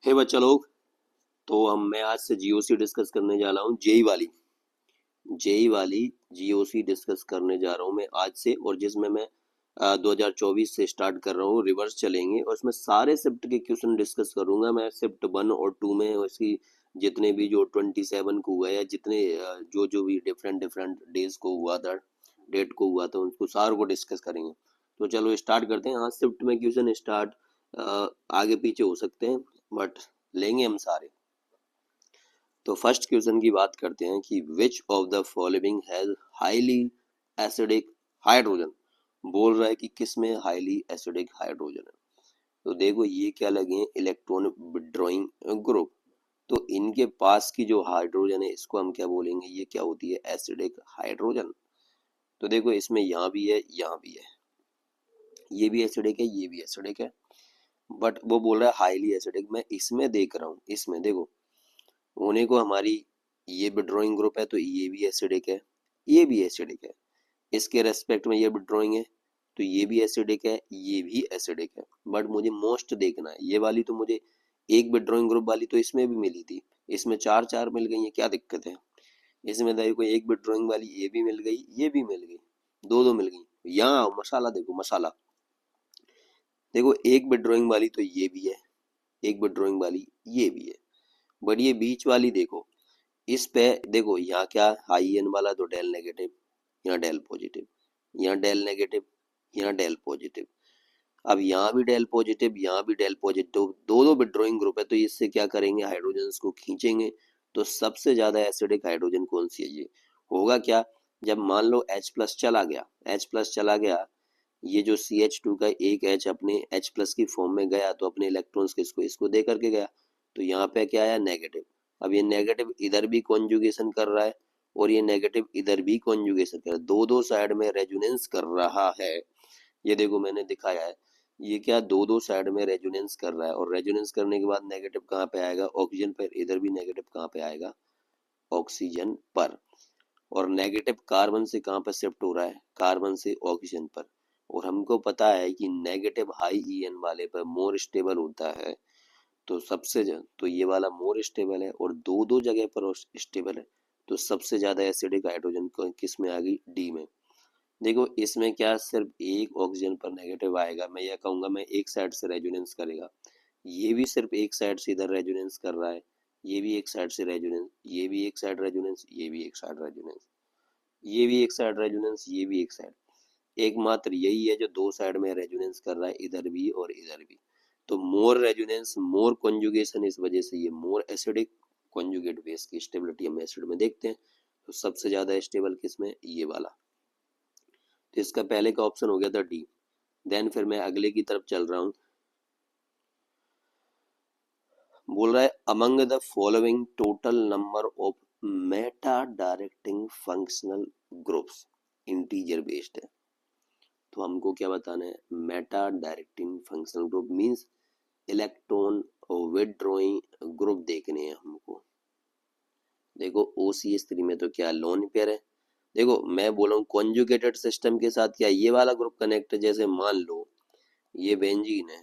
हे बच्चा लोग, तो मैं आज से जीओसी डिस्कस करने जा रहा हूँ। जेई वाली जीओसी डिस्कस करने जा रहा हूँ मैं आज से, और जिसमें मैं 2024 से स्टार्ट कर रहा हूँ। रिवर्स चलेंगे और उसमें सारे शिफ्ट के क्वेश्चन डिस्कस करूंगा मैं। शिफ्ट 1 और 2 में उसकी जितने भी जो 27 को हुआ या जितने जो जो भी डिफरेंट डिफरेंट डेज को हुआ था, डेट को हुआ था, उनको सारों को डिस्कस करेंगे। तो चलो स्टार्ट करते हैं। हाँ, शिफ्ट में क्वेश्चन स्टार्ट आगे पीछे हो सकते हैं, बट लेंगे हम सारे। तो फर्स्ट क्वेश्चन की बात करते हैं कि which of the following has highly acidic hydrogen. बोल रहा है कि किस में हाईली एसिडिक हाइड्रोजन है। तो देखो ये क्या लगे, इलेक्ट्रॉन विड्रॉइंग ग्रुप। तो इनके पास की जो हाइड्रोजन है इसको हम क्या बोलेंगे, ये क्या होती है, एसिडिक हाइड्रोजन। तो देखो इसमें यहाँ भी है, यहाँ भी है, ये भी एसिडिक है, ये भी एसिडिक है, बट वो बोल रहा है हाईली एसिडिक। मैं इसमें देख रहा हूँ, इसमें देखो होने को हमारी ये विड्रॉइंग ग्रुप है, तो ये भी एसिडिक है, ये भी एसिडिक है। इसके रेस्पेक्ट में ये विड्रॉइंग है, तो ये भी एसिडिक है, ये भी एसिडिक है। बट मुझे मोस्ट देखना है, ये वाली तो मुझे एक विड्रॉइंग ग्रुप वाली तो इसमें भी मिली थी, इसमें चार चार मिल गई है, क्या दिक्कत है। इसमें देखो एक विड्रॉइंग वाली ये भी मिल गई, ये भी मिल गई, दो दो मिल गई। यहाँ मसाला देखो, मसाला देखो, एक विड्रॉइंग वाली तो ये भी है, एक विड्रॉइंग वाली ये भी है, बट ये बीच वाली देखो, इस पे देखो यहाँ क्या, हाई एन वाला तो डेल नेगेटिव, यहाँ डेल पॉजिटिव, यहाँ डेल नेगेटिव, यहाँ डेल पॉजिटिव। अब यहाँ भी डेल पॉजिटिव, यहाँ भी डेल पॉजिटिव, दो दो विड्रॉइंग ग्रुप है, तो इससे क्या करेंगे, हाइड्रोजन को खींचेंगे। तो सबसे ज्यादा एसिडिक हाइड्रोजन कौन सी है, ये होगा क्या, जब मान लो H प्लस चला गया, H प्लस चला गया, ये जो CH2 का एक H अपने H प्लस की फॉर्म में गया, तो अपने इलेक्ट्रॉन्स किसको, इसको दे करके गया, तो यहाँ पे क्या आया, नेगेटिव। अब ये नेगेटिव इधर भी कॉन्जुगेशन कर रहा है, और ये नेगेटिव इधर भी कॉन्जुगेशन कर रहा है, दो दो साइड में रेजोनेंस कर रहा है। ये देखो मैंने दिखाया है, ये क्या दो दो साइड में रेजोनेंस कर रहा है, और रेजोनेंस करने के बाद नेगेटिव कहाँ पे आएगा, ऑक्सीजन पर। इधर भी नेगेटिव कहाँ पे आएगा, ऑक्सीजन पर। और नेगेटिव कार्बन से कहाँ पर शिफ्ट हो रहा है, कार्बन से ऑक्सीजन पर। और हमको पता है कि नेगेटिव हाई EN वाले पर मोर स्टेबल होता है, तो तो ये वाला मोर स्टेबल है, और दो दो जगह पर स्टेबल है। तो सबसे ज्यादा एसिडिक हाइड्रोजन किस में आ गई, डी में। देखो इसमें क्या, सिर्फ एक ऑक्सीजन पर नेगेटिव आएगा, मैं यह कहूंगा मैं एक साइड से रेजोनेंस करेगा। ये भी सिर्फ एक साइड से इधर रेजोनेंस कर रहा है, ये भी एक साइड से रेजोनेंस, ये भी एक साइड रेजोनेंस, ये भी एक साइड रेजोनेंस, ये भी एक साइड रेजोनेंस, ये भी एक साइड। एकमात्र यही है जो दो साइड में रेजोनेंस कर रहा है, इधर भी और इधर भी। तो मोर रेजोनेंस, मोर कॉन्जुगेशन, इस वजह से ये मोर एसिडिक। कॉन्जुगेट बेस की स्टेबिलिटी हम एसिड में देखते हैं, तो सबसे ज्यादा स्टेबल किसमें, ये वाला। तो इसका पहले का ऑप्शन हो गया था डी। देन फिर मैं अगले की तरफ चल रहा हूँ। बोल रहा है among the following total number of Meta directing functional groups, integer based है। तो हमको क्या बताना है, Meta directing functional group means electron withdrawing group देखने हैं हमको। देखो OCH3 में तो क्या लोन पेयर है। देखो मैं बोला हूँ कॉन्जुगेटेड सिस्टम के साथ क्या ये वाला ग्रुप कनेक्ट है, जैसे मान लो ये बेंजीन है,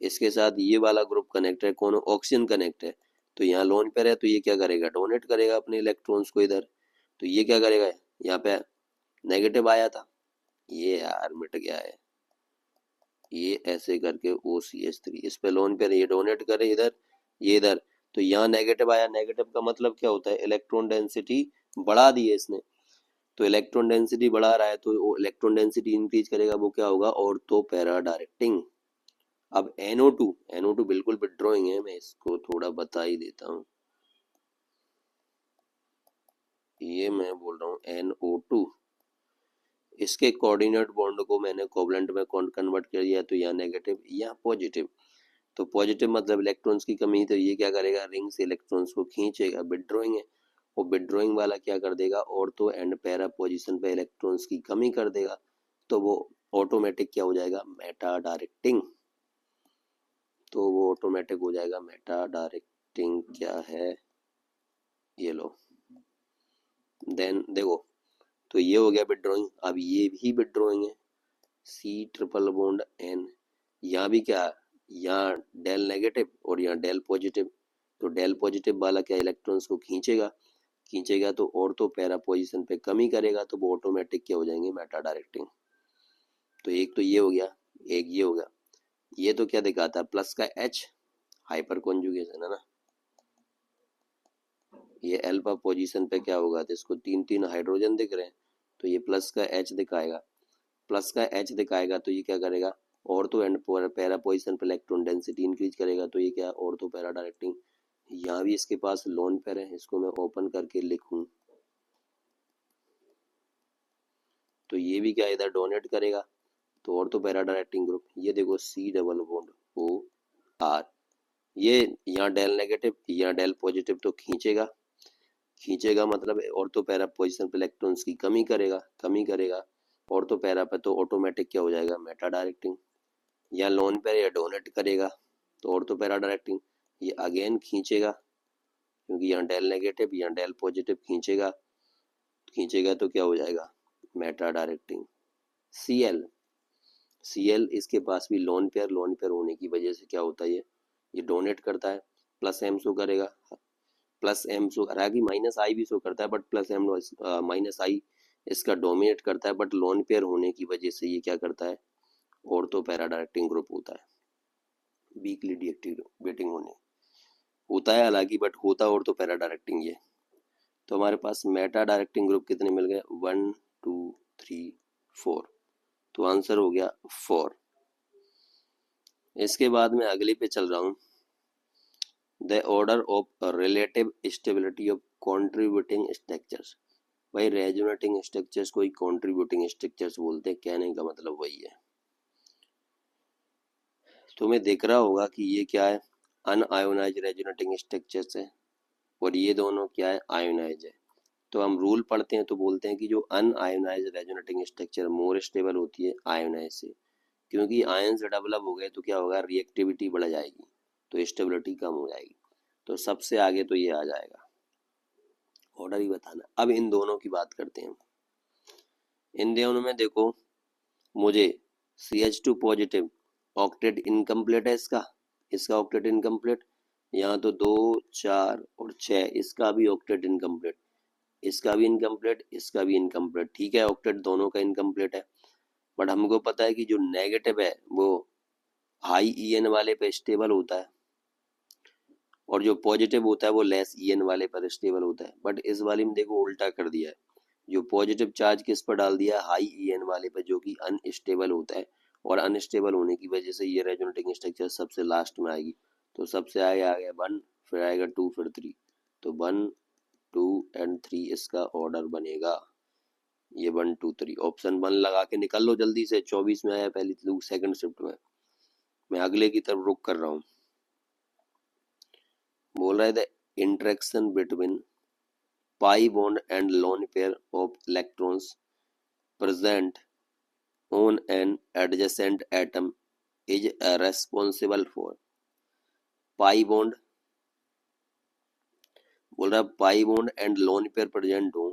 इसके साथ ये वाला ग्रुप कनेक्ट है, कौन, ऑक्सीजन कनेक्ट है। तो यहाँ लोन पेयर है, तो ये क्या करेगा, डोनेट करेगा अपने इलेक्ट्रॉन्स को इधर। तो ये क्या करेगा, यहाँ पे नेगेटिव आया था, ये यार मिट गया है, ये ऐसे करके OCH3 इस पे लोन पेयर, ये डोनेट करे इधर, ये इधर। तो यहाँ नेगेटिव आया, नेगेटिव का मतलब क्या होता है, इलेक्ट्रॉन डेंसिटी बढ़ा दी है इसने। तो इलेक्ट्रॉन डेंसिटी बढ़ा रहा है, तो इलेक्ट्रॉन डेंसिटी इंक्रीज करेगा, वो क्या होगा, ऑर्थो पैरा डायरेक्टिंग। अब NO2 बिल्कुल विथड्रॉइंग है, मैं इसको थोड़ा बता ही देता हूँ। ये मैं बोल रहा हूँ NO2, इसके कोऑर्डिनेट बॉन्ड को मैंने कोवलेंट में कन्वर्ट कर दिया, तो यहाँ नेगेटिव, यहाँ पॉजिटिव। तो पॉजिटिव मतलब इलेक्ट्रॉन्स की कमी, तो ये क्या करेगा, रिंग से इलेक्ट्रॉन्स को खींचेगा, विथड्रॉइंग है। और विथड्रॉइंग वाला क्या कर देगा, ऑर्थो एंड पैरा पोजीशन पे इलेक्ट्रॉन्स की कमी कर देगा, तो वो ऑटोमेटिक क्या हो जाएगा, मेटा डायरेक्टिंग। तो वो ऑटोमेटिक हो जाएगा मेटा डायरेक्टिंग। क्या है, ये लो, देन देखो, तो ये हो गया विथड्रॉइंग। अब ये भी विथड्रॉइंग है, C ट्रिपल बॉन्ड N, यहाँ भी क्या यहाँ डेल नेगेटिव और यहाँ डेल पॉजिटिव, तो डेल पॉजिटिव वाला क्या इलेक्ट्रॉन्स को खींचेगा, खींचेगा तो ऑर्थो पैरा पोजीशन पे कमी करेगा, तो वो ऑटोमेटिक क्या हो जाएंगे, मेटा डायरेक्टिंग। तो एक तो ये हो गया, एक ये हो गया। ये तो क्या दिखाता है, प्लस का एच, हाइपर कॉन्जुगेशन है ना। ये अल्फा पोजीशन पे क्या होगा, तो इसको तीन तीन हाइड्रोजन दिख रहे हैं, तो ये प्लस का एच दिखाएगा, प्लस का एच दिखाएगा तो ये क्या करेगा, ऑर्थो एंड पैरा पोजीशन पे इलेक्ट्रॉन डेंसिटी इंक्रीज करेगा, तो ये क्या ऑर्थो पैरा डायरेक्टिंग। यहाँ भी इसके पास लोन पेयर है, इसको मैं ओपन करके लिखूं तो ये भी क्या इधर डोनेट करेगा, तो ऑर्थो पैरा डायरेक्टिंग ग्रुप। ये देखो C double bond O R, ये यहाँ डेल नेगेटिव यहाँ डेल पॉजिटिव, तो खींचेगा, खींचेगा मतलब ऑर्थो पैरा पोजीशन पे इलेक्ट्रॉन्स की कमी करेगा, कमी करेगा ऑर्थो पैरा पे, तो ऑटोमेटिक क्या हो जाएगा, मेटा डायरेक्टिंग। या लोन पेयर या डोनेट करेगा तो ऑर्थो पैरा डायरेक्टिंग। ये अगेन खींचेगा, क्योंकि यहाँ डेल नेगेटिव यहाँ डेल पॉजिटिव, खींचेगा, खींचेगा तो क्या हो जाएगा, meta directing. C L, C L इसके पास भी लोन पेयर, लोन पेयर होने की वजह से क्या होता है, ये डोनेट करता है, प्लस एम शो करेगा, प्लस एम शो हालांकि माइनस आई भी शो करता है, बट प्लस एम माइनस आई इसका डोमिनेट करता है, बट लोन पेयर होने की वजह से ये क्या करता है, ऑर्थो पैरा डायरेक्टिंग ग्रुप होता है, वीकली डीएक्टिवेटिंग होने होता है हालांकि, बट होता ऑर्थो पैरा डायरेक्टिंग ये। तो हमारे पास मेटा डायरेक्टिंग ग्रुप कितने मिल गए, 1 2 3 4, तो आंसर हो गया 4। इसके बाद मैं अगले पे चल रहा हूँ, the order of relative stability of contributing structures. भाई रेजोनेटिंग स्ट्रक्चर्स को ही कॉन्ट्रीब्यूटिंग स्ट्रक्चर्स बोलते हैं, कहने का मतलब वही है। तुम्हें दिख रहा होगा कि ये क्या है, अनआयोनाइज रेजोनेटिंग स्ट्रक्चर्स है, और ये दोनों क्या है, आयोनाइज है। तो हम रूल पढ़ते हैं तो बोलते हैं कि जो un-ionised resonating structure more stable होती है आयोनाइज से, क्योंकि आयन से डेवलप हो गए तो क्या होगा, रिएक्टिविटी बढ़ जाएगी, तो स्टेबिलिटी कम हो जाएगी। तो सबसे आगे तो ये आ जाएगा, ऑर्डर ही बताना। अब इन दोनों की बात करते हैं, इन दोनों में देखो मुझे CH2 पॉजिटिव ऑक्टेट इनकम्प्लीट है, इसका इसका ऑक्टेट इनकम्प्लीट, यहाँ तो 2 4 और 6, इसका भी ऑक्टेट इनकम्प्लीट, इसका भी इनकम्प्लीट, इसका भी इनकम्प्लीट, ठीक है ऑक्टेट दोनों का इनकम्प्लीट है। बट हमको पता है कि जो नेगेटिव है वो हाई EN वाले पे स्टेबल होता है, और जो पॉजिटिव होता है वो लेस EN वाले पर स्टेबल होता है। बट इस वाले में देखो उल्टा कर दिया है, जो पॉजिटिव चार्ज किस पर डाल दिया, हाई EN वाले पर, जो कि अनस्टेबल होता है, और अनस्टेबल होने की वजह से ये रेजोनेटिंग स्ट्रक्चर सबसे लास्ट में आएगी। तो सबसे आगे आ गया 1, फिर आएगा 2, फिर 3, तो 1 2 एंड 3 इसका ऑर्डर बनेगा। ये 1 2 3 ऑप्शन 1 लगा के निकल लो जल्दी से, 24 में आया पहली सेकंड शिफ्ट में। मैं अगले की तरफ रुक कर रहा हूँ। बोल रहा है the interaction between pi bond and lone pair of electrons present on an adjacent atom is responsible for pi bond। बोल रहा है pi bond and lone pair present हो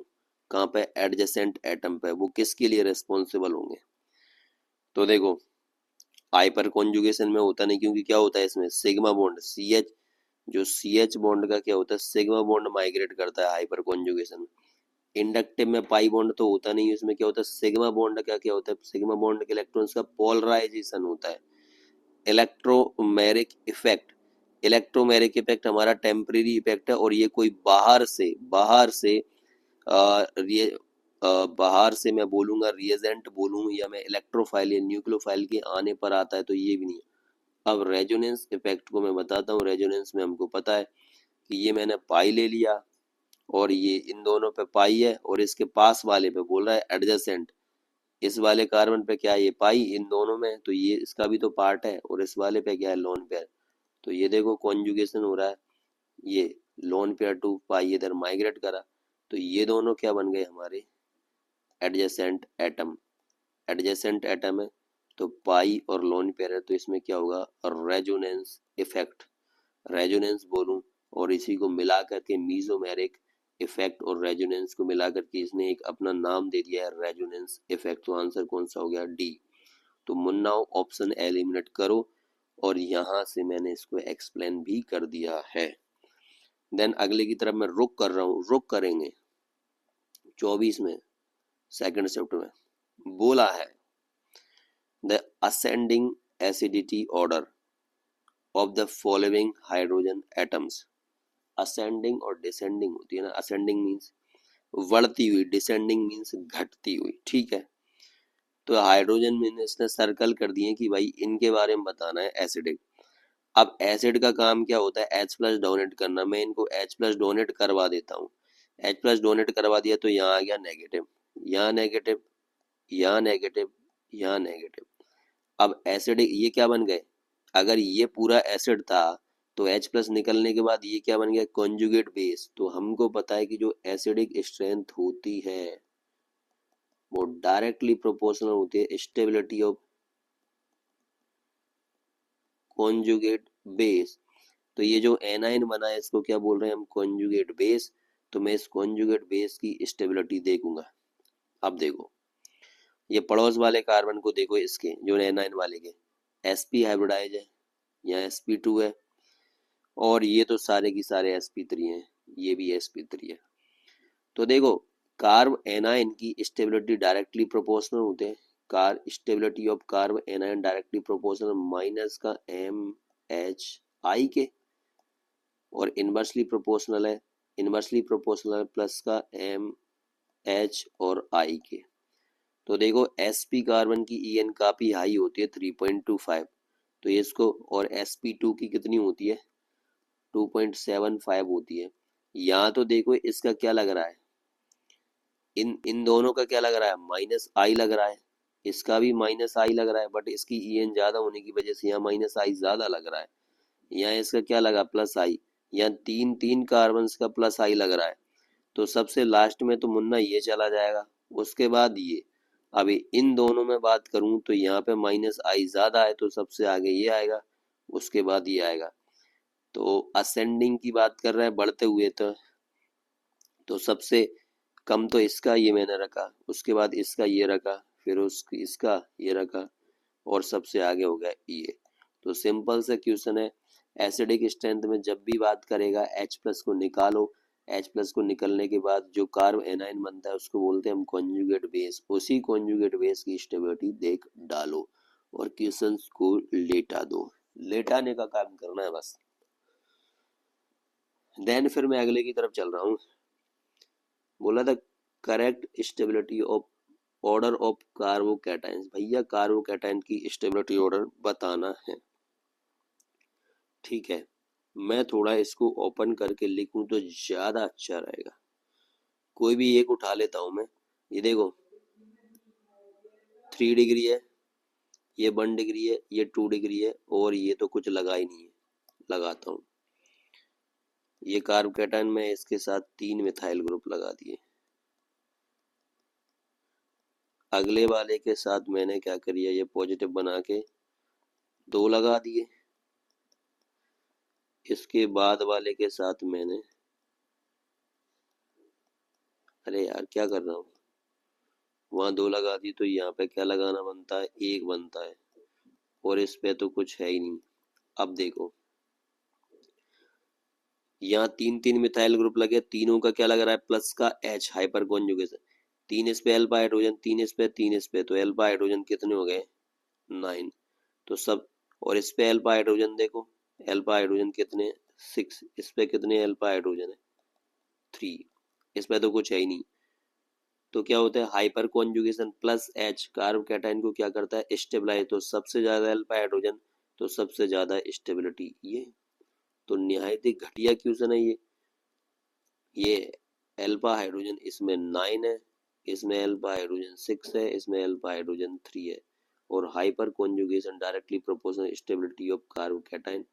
कहाँ पे, एडजेसेंट एटम पे, वो किसके लिए रेस्पॉन्सिबल होंगे। तो देखो हाइपर कॉन्जुगेशन में होता नहीं, क्योंकि क्या होता है इसमें सिग्मा बॉन्ड CH, जो CH बॉन्ड का क्या होता है, सिग्मा बॉन्ड माइग्रेट करता है हाइपर कॉन्जुगेशन में। इंडक्टिव में पाई बॉन्ड तो होता नहीं है, उसमें क्या होता है सिग्मा बॉन्ड का क्या होता है, सिग्मा बॉन्ड के इलेक्ट्रॉन्स का पोलराइजेशन होता है। इलेक्ट्रोमेरिक इफेक्ट, इलेक्ट्रोमेरिक इफेक्ट हमारा टेम्परेरी इफेक्ट है, और ये कोई बाहर से बाहर से मैं बोलूंगा रिएजेंट बोलूँ, या मैं इलेक्ट्रोफाइल या न्यूक्लियोफाइल के आने पर आता है, तो ये भी नहीं है। अब रेजोनेंस इफेक्ट को मैं बताता हूँ। रेजोनेंस में हमको पता है कि ये मैंने पाई ले लिया, और ये इन दोनों पे पाई है, और इसके पास वाले पे बोल रहा है एडजेसेंट, इस वाले कार्बन पे क्या है, ये पाई इन दोनों में, तो ये इसका भी तो पार्ट है, और इस वाले पे क्या है, लोन पेयर। तो ये देखो कॉन्जुगेशन हो रहा है, ये लोन पेयर टू पाई इधर माइग्रेट करा, तो ये दोनों क्या बन गए हमारे, एडजेसेंट एटम। एडजेसेंट एटम है तो पाई और लोन पेयर है, तो इसमें क्या होगा, रेजोनेंस इफेक्ट, रेजोनेंस बोलूं, और इसी को मिला करके मीजोमेरिक इफेक्ट और रेजोनेंस को मिला करके इसने एक अपना नाम दे दिया है, रेजोनेंस इफेक्ट। तो आंसर कौन सा हो गया, डी। तो मुन्नाओ ऑप्शन एलिमिनेट करो, और यहाँ से मैंने इसको एक्सप्लेन भी कर दिया है। देन अगले की तरफ मैं रुक कर रहा हूँ, रुक करेंगे 24 में सेकंड शिफ्ट में बोला है the ascending acidity order of the following hydrogen atoms. Ascending और डिसेंडिंग होती है ना, असेंडिंग मीन्स बढ़ती हुई, डिसेंडिंग मीन्स घटती हुई, ठीक है। तो हाइड्रोजन में इसने सर्कल कर दिए कि भाई इनके बारे में बताना है एसिडिक। अब एसिड का काम क्या होता है, H प्लस डोनेट करना। मैं इनको H प्लस डोनेट करवा देता हूँ, H प्लस डोनेट करवा दिया तो यहाँ आ गया नेगेटिव, यहाँ नेगेटिव, यहाँ नेगेटिव, यहाँ नेगेटिव। अब एसिड ये क्या बन गए, अगर ये पूरा एसिड था तो H प्लस निकलने के बाद ये क्या बन गया, कॉन्जुगेट बेस। तो हमको पता है कि जो एसिडिक स्ट्रेंथ होती है वो डायरेक्टली प्रोपोर्शनल होती है स्टेबिलिटी ऑफ कॉन्जुगेट बेस। तो ये जो एनाइन बना है इसको क्या बोल रहे हैं हम, कॉन्जुगेट बेस। तो मैं इस कॉन्जुगेट बेस की स्टेबिलिटी देखूंगा। अब देखो ये पड़ोस वाले कार्बन को देखो, इसके जो एनाइन वाले के sp हाइब्रिडाइज है, यहाँ sp2 है, और ये तो सारे की सारे sp3 हैं, ये भी sp3 है। तो देखो कार्ब एनाइन की स्टेबिलिटी डायरेक्टली प्रोपोर्शनल होते हैं, car stability of carb A9 directly proportional minus का MHI के, और इनवर्सली प्रोपोर्शनल है, इनवर्सली प्रोपोर्शनल प्लस का MH और I के। तो देखो sp कार्बन की EN काफी हाई होती है 3.25, तो ये इसको, और sp2 की कितनी होती है 2.75 होती है। यहाँ तो देखो इसका क्या लग रहा है, इन इन दोनों का क्या लग रहा है, माइनस आई लग रहा है, इसका भी माइनस आई लग रहा है, बट इसकी EN ज्यादा होने की वजह से यहाँ माइनस आई ज्यादा लग रहा है। यहाँ इसका क्या लगा, प्लस आई, यहाँ तीन तीन कार्बन का प्लस आई लग रहा है। तो सबसे लास्ट में तो मुन्ना ये चला जाएगा, उसके बाद ये। अभी इन दोनों में बात करूं तो यहाँ पे माइनस आई ज्यादा है तो सबसे आगे ये आएगा, उसके बाद ये आएगा। तो असेंडिंग की बात कर रहे हैं बढ़ते हुए, तो सबसे कम तो इसका ये मैंने रखा, उसके बाद इसका ये रखा, फिर इसका ये रखा, और सबसे आगे हो गया ये। तो सिंपल से क्वेश्चन है, एसिडिक स्ट्रेंथ में जब भी बात करेगा H प्लस को निकालो, H प्लस को निकलने के बाद जो कार्ब एनाइन बनता है उसको बोलते हैं हम कॉन्जुगेट बेस। उसी कॉन्जुगेट बेस की स्टेबिलिटी देख डालो और क्वेश्चन को लेटा दो, लेटाने का काम करना है बस। देन फिर मैं अगले की तरफ चल रहा हूँ। बोला था correct stability of order of carbocations. भैया कार्बोकैटायन की स्टेबिलिटी ऑर्डर बताना है, ठीक है। मैं थोड़ा इसको ओपन करके लिखूं तो ज्यादा अच्छा रहेगा। कोई भी एक उठा लेता हूं मैं, ये देखो 3 डिग्री है, ये 1 डिग्री है, ये 2 डिग्री है, और ये तो कुछ लगा ही नहीं है। लगाता हूँ ये कार्बोकैटायन में इसके साथ 3 मिथाइल ग्रुप लगा दिए। अगले वाले के साथ मैंने क्या करिए, ये पॉजिटिव बना के 2 लगा दिए। इसके बाद वाले के साथ मैंने, अरे यार क्या कर रहा हूँ, वहां 2 लगा दी तो यहाँ पे क्या लगाना बनता है, 1 बनता है, और इस पे तो कुछ है ही नहीं। अब देखो यहाँ 3 मिथाइल ग्रुप लगे, तीनों का क्या लग रहा है, प्लस का H हाइपर कॉन्जुगेशन। 3 इस पे अल्फा हाइड्रोजन, 3 इस पे, 3 इस पे, तो अल्फा हाइड्रोजन कितने हो गए 9। तो सब, और इस पे अल्फा हाइड्रोजन देखो, अल्फा हाइड्रोजन कितने 6, इस पे कितने अल्फा हाइड्रोजन है 3, इस पे तो कुछ है ही नहीं। तो क्या होता है, hyper conjugation plus H carbocation को क्या करता है, स्टेबलाइज। तो सबसे ज्यादा अल्फा हाइड्रोजन, तो सबसे ज्यादा स्टेबिलिटी ये। तो निहायत ही घटिया क्वेश्चन है ये अल्फा हाइड्रोजन इसमें 9 है, इसमें अल्फा हाइड्रोजन 6 है, इसमें अल्फा हाइड्रोजन 3 है, और hyper conjugation directly proportional stability of carbocation.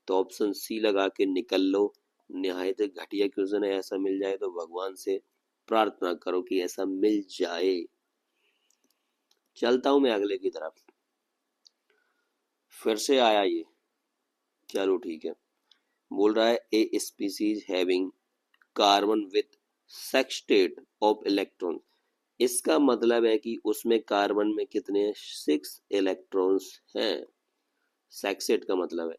तो ऑप्शन सी लगा के निकल लो। निहायत घटिया क्वेश्चन है, ऐसा मिल जाए तो भगवान से प्रार्थना करो कि ऐसा मिल जाए। चलता हूं मैं अगले की तरफ, फिर से आया ये, चलो ठीक है। बोल रहा है a species having carbon with sextet of electron. इसका मतलब है कि उसमें कार्बन में कितने 6 इलेक्ट्रॉन्स हैं, सेक्सेट का मतलब है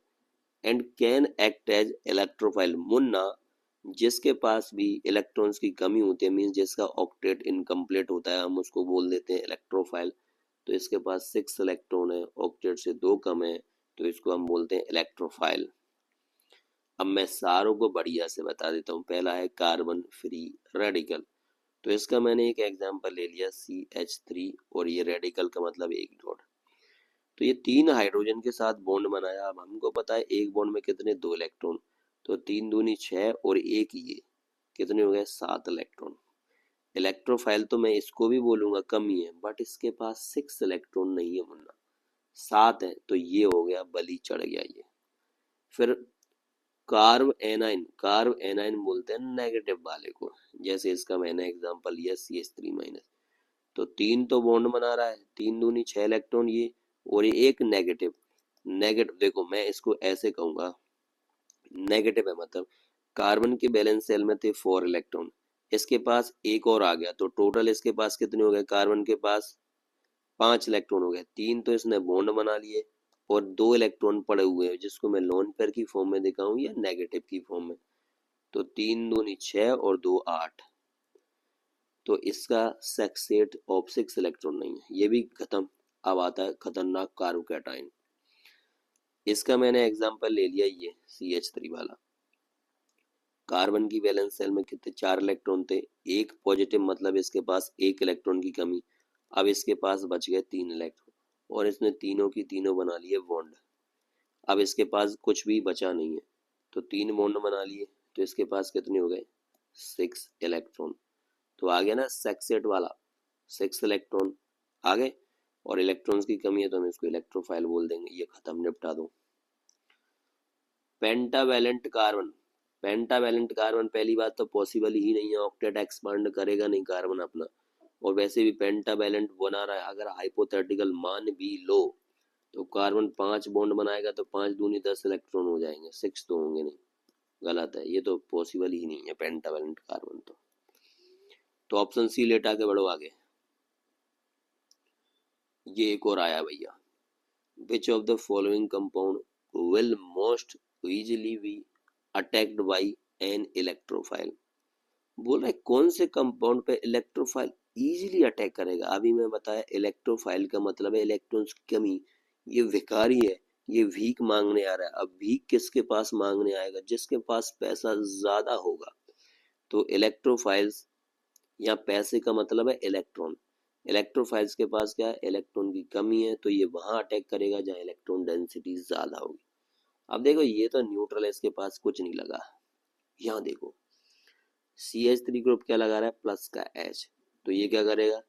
and can act as electrophile. Munna जिसके पास भी इलेक्ट्रॉन्स की कमी होती है, मीन्स जिसका ऑक्टेट इनकम्प्लीट होता है, हम उसको बोल देते हैं इलेक्ट्रोफाइल। तो इसके पास 6 इलेक्ट्रॉन है, ऑक्टेट से 2 कम है, तो इसको हम बोलते हैं इलेक्ट्रोफाइल। अब मैं सारों को बढ़िया से बता देता हूँ। पहला है कार्बन फ्री रेडिकल, तो इसका मैंने एक एग्जांपल ले लिया CH3, और ये रेडिकल का मतलब एक डॉट। तो ये 3 हाइड्रोजन के साथ बॉन्ड बनाया। अब हमको पता है एक बॉन्ड में कितने, 2 इलेक्ट्रॉन, तो 3 दूनी 6 और एक ये कितने हो गए, 7 इलेक्ट्रॉन। इलेक्ट्रोफाइल तो मैं इसको भी बोलूंगा कम ही है, बट इसके पास 6 इलेक्ट्रॉन नहीं है मुन्ना, 7 है, तो ये हो गया बलि चढ़ गया ये। फिर कार्ब एनाइन बोलते हैं नेगेटिव वाले को, जैसे इसका मैंने एग्जांपल लिया CH3 माइनस। तो 3 तो बॉन्ड बना रहा है, 3 दूनी 6 इलेक्ट्रॉन ये, और ये एक नेगेटिव। नेगेटिव देखो मैं इसको ऐसे कहूंगा, नेगेटिव है मतलब कार्बन के बैलेंस सेल में थे 4 इलेक्ट्रॉन, इसके पास एक और आ गया, तो टोटल इसके पास कितने हो गए, कार्बन के पास 5 इलेक्ट्रॉन हो गए। 3 तो इसने बॉन्ड बना लिए और 2 इलेक्ट्रॉन पड़े हुए हैं, जिसको मैं लोन पेयर की फॉर्म में दिखाऊं या नेगेटिव की फॉर्म में। तो 3 दूनी 6 और 2 8, तो इसका सेक्सेट ऑफ 6 इलेक्ट्रॉन नहीं है, ये भी खत्म। अब आता है खतरनाक कार्बोकैटायन। इसका मैंने एग्जांपल ले लिया ये CH3 वाला। कार्बन की वैलेंस सेल में कितने, 4 इलेक्ट्रॉन थे, एक पॉजिटिव मतलब इसके पास एक इलेक्ट्रॉन की कमी। अब इसके पास बच गए 3 इलेक्ट्रॉन और इसने तीनों की तीनों बना लिए बॉन्ड। अब इसके पास कुछ भी बचा नहीं है, तो 3 बॉन्ड बना लिए, तो इसके पास कितने हो गए, 6 इलेक्ट्रॉन। तो आ गया ना सेक्सेट वाला, 6 इलेक्ट्रॉन आ गए, और इलेक्ट्रॉन्स की कमी है तो हम इसको इलेक्ट्रोफाइल बोल देंगे। ये खत्म, निपटा दो। पेंटावैलेंट कार्बन, पेंटावैलेंट कार्बन पहली बात तो पॉसिबल ही नहीं है, ऑक्टेट एक्सपांड करेगा नहीं कार्बन अपना, और वैसे भी पेंटावैलेंट बना रहा है, अगर हाइपोथेटिकल मान भी लो तो कार्बन 5 बॉन्ड बनाएगा तो 5 दूनी 10 इलेक्ट्रॉन हो जाएंगे, 6 तो होंगे नहीं, गलत है, ये तो पॉसिबल ही नहीं है पेंटावैलेंट कार्बन। तो ऑप्शन सी लेट आके बढ़ो आगे। ये एक और आया भैया, which of the following compound will most easily B attacked by an electrophile. बोल रहा है कौन से कंपाउंड पे इलेक्ट्रोफाइल इजीली अटैक करेगा। अभी मैं बताया इलेक्ट्रोफाइल का मतलब है इलेक्ट्रॉन्स की कमी, ये विकारी है, ये वीक मांगने आ रहा है। अब वीक किसके पास मांगने आएगा, जिसके पास पैसा ज्यादा होगा। तो इलेक्ट्रोफाइल्स या पैसे का मतलब है इलेक्ट्रॉन, इलेक्ट्रोफाइल्स के पास क्या है, इलेक्ट्रॉन की कमी है, तो ये वहां अटैक करेगा जहां इलेक्ट्रॉन डेंसिटी ज्यादा होगी। अब देखो ये तो न्यूट्रल है, इसके पास कुछ नहीं लगा। यहाँ देखो CH3 ग्रुप क्या लगा रहा है, प्लस का H, तो ये क्या करेगा,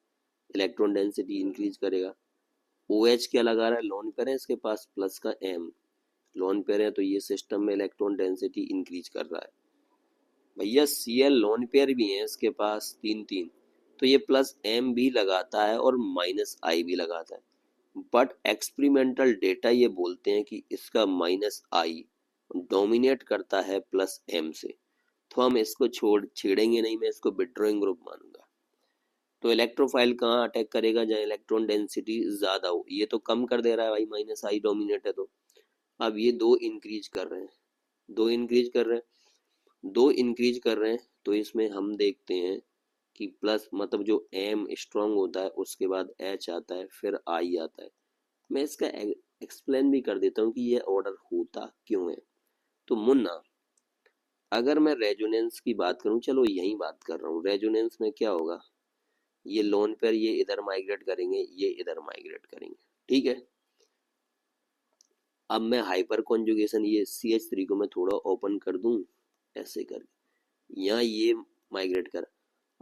इलेक्ट्रॉन डेंसिटी इंक्रीज करेगा। OH क्या लगा रहा है, लोन पेयर है इसके पास, प्लस का M, लोन पेयर है, तो ये सिस्टम में इलेक्ट्रॉन डेंसिटी इंक्रीज कर रहा है। भैया Cl लोन पेयर भी है इसके पास 3 3, तो ये प्लस M भी लगाता है और माइनस I भी लगाता है, बट एक्सपेरिमेंटल डेटा ये बोलते हैं कि इसका माइनस I डोमिनेट करता है प्लस M से, तो हम इसको छेड़ेंगे नहीं, मैं इसको विड्रॉइंग ग्रुप मानूंगा। तो इलेक्ट्रोफाइल कहाँ अटैक करेगा, जहाँ इलेक्ट्रॉन डेंसिटी ज्यादा हो। ये तो कम कर दे रहा है भाई, माइनस I डोमिनेट है, तो अब ये 2 इंक्रीज कर रहे हैं, 2 इंक्रीज कर रहे हैं, 2 इंक्रीज कर रहे हैं, तो इसमें हम देखते हैं कि प्लस मतलब जो M स्ट्रांग होता है उसके बाद H आता है, फिर I आता है। मैं इसका एक्सप्लेन भी कर देता हूँ कि ये ऑर्डर होता क्यों है। तो मुन्ना अगर मैं रेजोनेंस की बात करूं, चलो यही बात कर रहा हूँ, रेजोनेंस में क्या होगा, ये लोन पेयर ये इधर माइग्रेट करेंगे, ये इधर माइग्रेट करेंगे, ठीक है। अब मैं हाइपर कॉन्जुगेशन, ये CH3 को मैं थोड़ा ओपन कर दूं ऐसे कर, यहाँ ये माइग्रेट कर।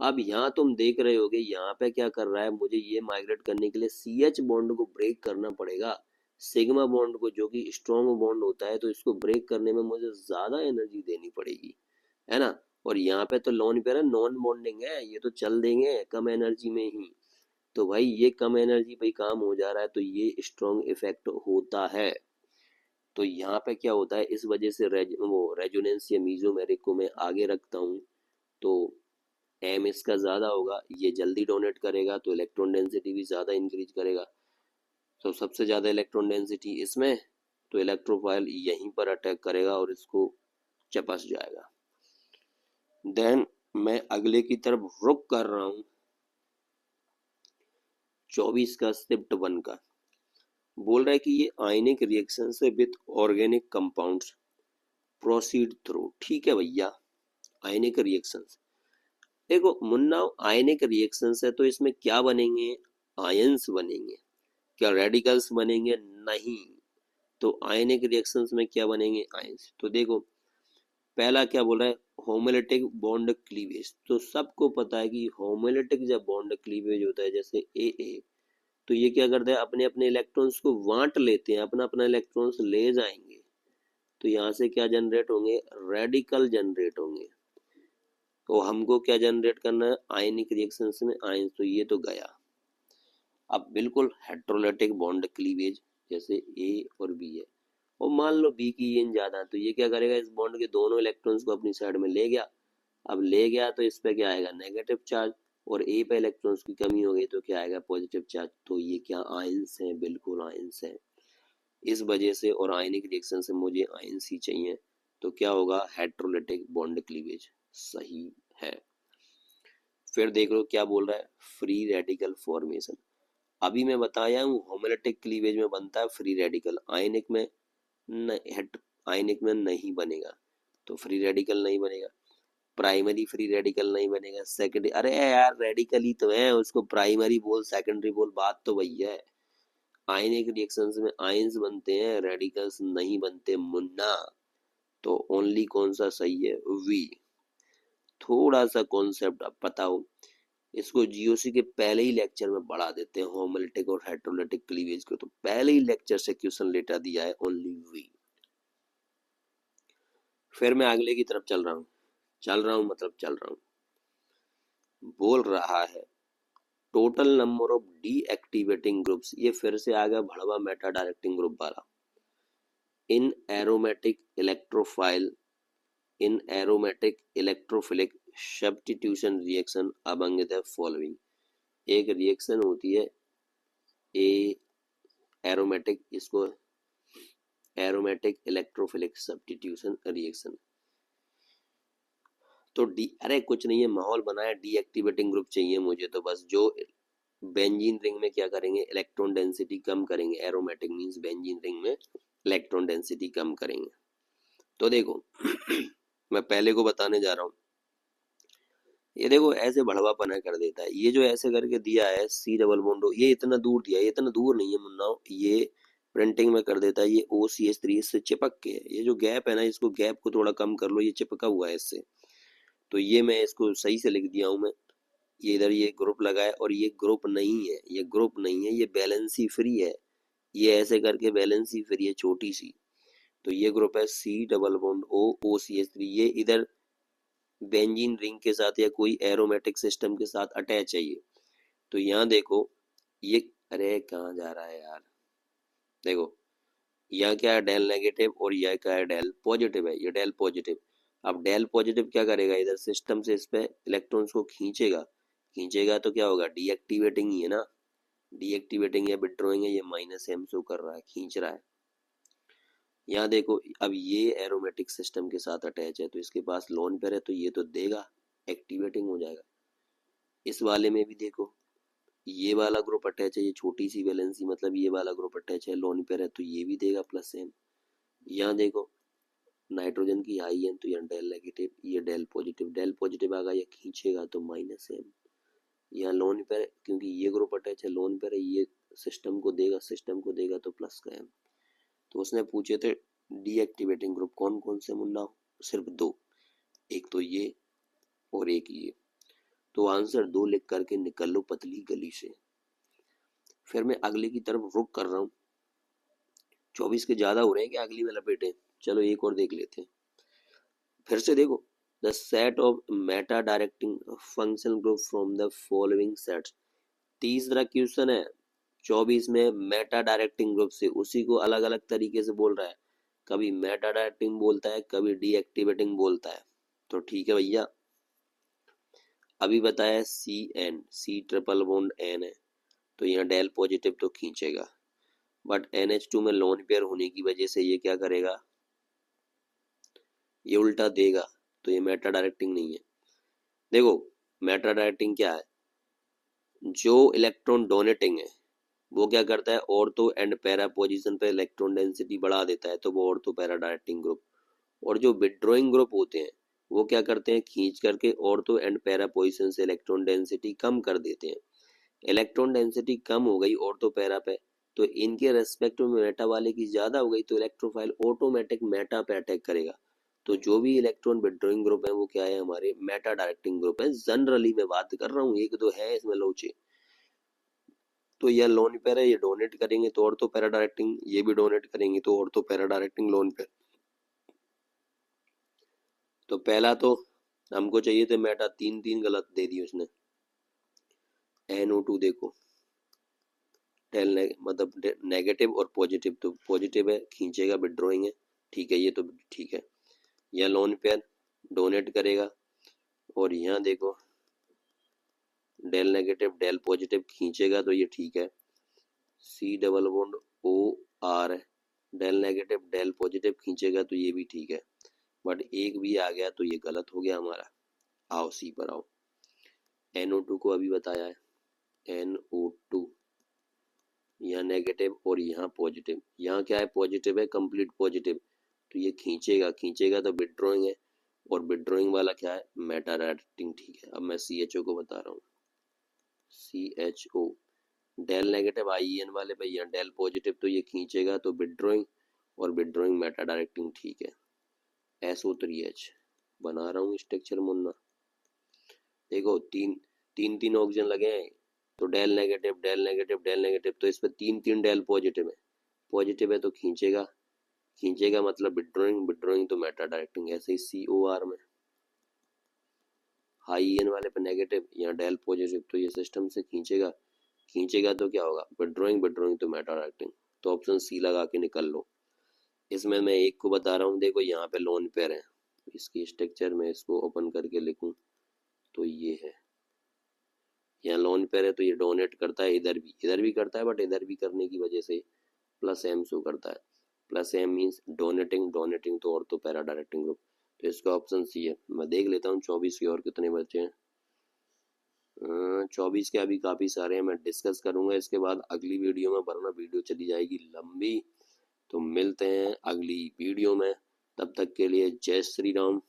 अब यहाँ तुम देख रहे होगे यहाँ पे क्या कर रहा है, मुझे ये माइग्रेट करने के लिए CH बॉन्ड को ब्रेक करना पड़ेगा, सिग्मा बॉन्ड को, जो कि स्ट्रॉन्ग बॉन्ड होता है, तो इसको ब्रेक करने में मुझे ज्यादा एनर्जी देनी पड़ेगी, है ना। और यहाँ पे तो लोन पेयर है, नॉन बॉन्डिंग है, ये तो चल देंगे कम एनर्जी में ही। तो भाई ये कम एनर्जी पे काम हो जा रहा है, तो ये स्ट्रॉन्ग इफेक्ट होता है। तो यहाँ पे क्या होता है, इस वजह से वो रेजोनेंस या मीजोमेरिक को मैं आगे रखता हूँ, तो M इसका ज्यादा होगा, ये जल्दी डोनेट करेगा, तो इलेक्ट्रॉन डेंसिटी भी ज्यादा इंक्रीज करेगा। तो सबसे ज्यादा इलेक्ट्रॉन डेंसिटी इसमें, तो इलेक्ट्रोफाइल यहीं पर अटैक करेगा और इसको चपस जाएगा। देन मैं अगले की तरफ रुक कर रहा हूं 24 का शिफ्ट 1 का। बोल रहा है कि ये आयनिक रिएक्शन से with organic compounds proceed through. ठीक है भैया, आयनिक रिएक्शन। देखो मुन्ना, आयनिक रिएक्शन है तो इसमें क्या बनेंगे? आयंस बनेंगे। क्या रेडिकल्स बनेंगे? नहीं। तो आयनिक रिएक्शंस में क्या बनेंगे? आयंस। तो देखो पहला क्या बोल रहा है? Homolytic bond cleavage. तो सबको पता है कि होमोलिटिक जब बॉन्ड क्लीवेज होता है जैसे ए, तो ये क्या करते हैं? अपने अपने इलेक्ट्रॉन्स को बांट लेते हैं, अपना अपना इलेक्ट्रॉन्स ले जाएंगे। तो यहाँ से क्या जनरेट होंगे? रेडिकल जनरेट होंगे। तो हमको क्या जनरेट करना है? आयनिक रिएक्शंस में आयंस। तो ये तो गया। अब बिल्कुल हेट्रोलिटिक बॉन्ड क्लीवेज जैसे ए और बी है, और मान लो बी की इन ज्यादा, तो ये क्या करेगा? इस बॉन्ड के दोनों इलेक्ट्रॉन्स को अपनी साइड में ले गया। अब ले गया तो इस पे क्या आएगा? Negative charge. और ए पे इलेक्ट्रॉन्स की कमी हो गई तो क्या आएगा? Positive charge. तो ये क्या आयंस है? बिल्कुल आयंस है। इस वजह से और आयनिक रिएक्शन से मुझे आयंस ही चाहिए। तो क्या होगा? हेट्रोलिटिक बॉन्ड क्लीवेज सही है। फिर देख लो क्या बोल रहा है? Free radical formation. अभी मैं बताया हूँ होमोलिटिक क्लीवेज में बनता है फ्री रेडिकल, आयनिक में आयनिक में नहीं बनेगा। तो फ्री रेडिकल नहीं बनेगा। प्राइमरी फ्री रेडिकल नहीं बनेगा। सेकेंडरी, अरे यार रेडिकल ही तो है, उसको प्राइमरी बोल सेकेंडरी बोल, बात तो वही है। आयनिक रिएक्शंस में आयंस बनते हैं, रेडिकल्स नहीं बनते मुन्ना। तो ओनली कौन सा सही है? वी। थोड़ा सा कॉन्सेप्ट अब पता हो, इसको जीओसी के पहले ही लेक्चर में बढ़ा देते हैं, होमोलिटिक और हेट्रोलिटिक क्लीवेज को। तो पहले ही लेक्चर से क्वेश्चन लेटर दिया है ओनली वी। फिर मैं अगले की तरफ चल रहा हूँ मतलब चल रहा हूँ। बोल रहा है total number of deactivating groups. ये फिर से आ गया भड़वा मेटा डायरेक्टिंग ग्रुप वाला। In aromatic electrophile, in aromatic electrophilic substitution reaction among the following. एक रिएक्शन होती है ए एरोमेटिक, इसको एरोमेटिक इलेक्ट्रोफिलिक सब्स्टिट्यूशन रिएक्शन। तो डी, अरे कुछ नहीं है, माहौल बनाया, डीएक्टिवेटिंग ग्रुप चाहिए मुझे। तो बस जो बेंजीन रिंग में क्या करेंगे? इलेक्ट्रॉन डेंसिटी कम करेंगे। एरोमेटिक मींस बेंजीन रिंग में इलेक्ट्रॉन डेंसिटी कम करेंगे। तो देखो मैं पहले को बताने जा रहा हूँ। ये देखो ऐसे भड़वापना कर देता है, ये जो ऐसे करके दिया है सी डबल बॉन्ड, ये इतना दूर दिया है, ये इतना दूर नहीं है मुन्ना, ये प्रिंटिंग में कर देता है। ये OCH3 इससे चिपक के है, ये जो गैप है ना, इसको गैप को थोड़ा कम कर लो, ये चिपका हुआ है इससे। तो ये मैं इसको सही से लिख दिया हूँ मैं। ये इधर ये ग्रुप लगा है और ये ग्रुप नहीं है, ये ग्रुप नहीं है, ये बैलेंसी फ्री है। ये ऐसे करके बैलेंसी फ्री है छोटी सी। तो ये ग्रुप है सी डबल बॉन्ड OCH3। ये इधर बेंजीन रिंग के साथ या कोई एरोमेटिक सिस्टम के साथ अटैच है ये। तो यहाँ देखो ये, अरे कहाँ जा रहा है यार? देखो यहाँ क्या है? डेल नेगेटिव, और यह क्या है? डेल पॉजिटिव है। ये डेल पॉजिटिव। अब डेल पॉजिटिव क्या करेगा? इधर सिस्टम से इस पे इलेक्ट्रॉन्स को खींचेगा। खींचेगा तो क्या होगा? डीएक्टिवेटिंग ही है ना, डीएक्टिवेटिंग या विड्रॉइंग है, ये -m शो कर रहा है, खींच रहा है। यहाँ देखो अब ये एरोमेटिक सिस्टम के साथ अटैच है, तो इसके पास लोन पेयर है, तो ये तो देगा, एक्टिवेटिंग हो जाएगा। इस वाले में भी देखो ये वाला ग्रुप अटैच है, ये छोटी सी वैलेंसी, मतलब ये वाला ग्रुप अटैच है, लोन पेयर है, तो ये भी देगा +m। यहाँ देखो नाइट्रोजन की हाई है तो यहाँ डेल नेगेटिव, ये डेल पॉजिटिव, डेल पॉजिटिव आएगा, ये खींचेगा तो -m। यहाँ लोन पेयर, क्योंकि ये ग्रुप अटैच है, लोन पेयर है, ये सिस्टम को देगा, सिस्टम को देगा तो प्लस का m। तो उसने पूछे थे डीएक्टिवेटिंग ग्रुप कौन कौन से मुन्ना? सिर्फ 2, एक तो ये और एक ये। तो आंसर 2 लिख करके निकल लो पतली गली से। फिर मैं अगले की तरफ रुक कर रहा हूँ। 24 के ज्यादा हो रहे हैं कि अगली में लपेटे? चलो एक और देख लेते हैं। फिर से देखो, the set of Meta directing function group from the following sets. तीसरा क्वेश्चन है 24 में, मेटा डायरेक्टिंग ग्रुप से, उसी को अलग अलग तरीके से बोल रहा है। कभी मेटा डायरेक्टिंग बोलता है, कभी डीएक्टिवेटिंग बोलता है। तो ठीक है भैया, अभी बताया सी ट्रिपल बॉन्ड N है, तो यहाँ डेल पॉजिटिव तो खींचेगा। बट NH2 में लोन पेयर होने की वजह से ये क्या करेगा, ये उल्टा देगा, तो ये मेटा डायरेक्टिंग नहीं है। देखो मेटा डायरेक्टिंग क्या है, जो इलेक्ट्रॉन डोनेटिंग है वो क्या करता है, ऑर्थो एंड पैरा पोजीशन पे इलेक्ट्रॉन डेंसिटी बढ़ा देता है, तो वो ऑर्थो पैरा डायरेक्टिंग ग्रुप। और जो विड्रॉइंग ग्रुप होते हैं वो क्या करते हैं, खींच करके ऑर्थो एंड पैरा पोजीशन से इलेक्ट्रॉन डेंसिटी कम कर देते हैं। इलेक्ट्रॉन डेंसिटी कम हो गई ऑर्थो पैरा पे, तो इनके रेस्पेक्ट में मेटा वाले की ज्यादा हो गई, तो इलेक्ट्रोफाइल ऑटोमेटिक मेटा पे अटैक करेगा। तो जो भी इलेक्ट्रॉन विड्रॉइंग ग्रुप है वो क्या है, हमारे मेटा डायरेक्टिंग ग्रुप है। जनरली मैं बात कर रहा हूँ, एक दो है इसमें लोचे। तो यह लोन पेयर है, ये डोनेट करेंगे तो ऑर्थो पैरा डायरेक्टिंग, ये भी डोनेट करेंगे तो ortho para directing lone pair. तो पहला तो हमको चाहिए थे मेटा, तीन तीन गलत दे दिए उसने। NO2 देखो मतलब नेगेटिव और पॉजिटिव, तो पॉजिटिव है खींचेगा, विड्रॉइंग है, ठीक है, ये तो ठीक है। यह लोन पेयर डोनेट करेगा, और यहाँ देखो डेल नेगेटिव डेल पॉजिटिव खींचेगा, तो ये ठीक है। C डबल बॉन्ड OR है, डेल नेगेटिव डेल पॉजिटिव खींचेगा, तो ये भी ठीक है। बट एक भी आ गया तो ये गलत हो गया हमारा। आओ C पर आओ। NO2 को अभी बताया है, NO2 यहाँ नेगेटिव और यहाँ पॉजिटिव, यहाँ क्या है, पॉजिटिव है, कंप्लीट पॉजिटिव, तो ये खींचेगा, खींचेगा तो विड्रॉइंग है, और विड्रॉइंग वाला क्या है, मेटा डायरेक्टिंग, ठीक है। अब मैं CHO को बता रहा हूँ, CHO डेल नेगेटिव IN वाले पे यहाँ डेल पॉजिटिव, तो ये खींचेगा तो विड्रॉइंग, और विड्रॉइंग मेटा डायरेक्टिंग, ठीक है। SO3H बना रहा हूँ स्ट्रक्चर मुन्ना। देखो तीन तीन तीन ऑक्सीजन लगे हैं, तो del negative del negative del negative, तो इस पे तीन तीन डेल पॉजिटिव है, पॉजिटिव है तो खींचेगा, खींचेगा मतलब विड्रॉइंग, विड्रॉइंग तो मेटा डायरेक्टिंग। ऐसे ही COR में हाई EN वाले पे नेगेटिव, यहाँ डेल पॉजिटिव, तो ये सिस्टम से खींचेगा, खींचेगा तो क्या होगा, विड्रॉइंग, विड्रॉइंग तो मेटा डायरेक्टिंग। तो ऑप्शन C लगा के निकल लो। इसमें मैं एक को बता रहा हूँ, देखो यहाँ पे लोन पेयर है, इसकी स्ट्रक्चर में इसको ओपन करके लिखूं तो ये है, यहाँ लोन पेयर है, तो ये डोनेट करता है, इधर भी करता है, बट इधर भी करने की वजह से प्लस M शो करता है। Plus M means donating, donating तो ऑर्थो पैरा डायरेक्टिंग ग्रुप, तो इसका ऑप्शन C है। मैं देख लेता हूँ 24 के और कितने बचे हैं। 24 के अभी काफी सारे हैं, मैं डिस्कस करूंगा इसके बाद अगली वीडियो में, वरना वीडियो चली जाएगी लंबी। तो मिलते हैं अगली वीडियो में, तब तक के लिए जय श्री राम।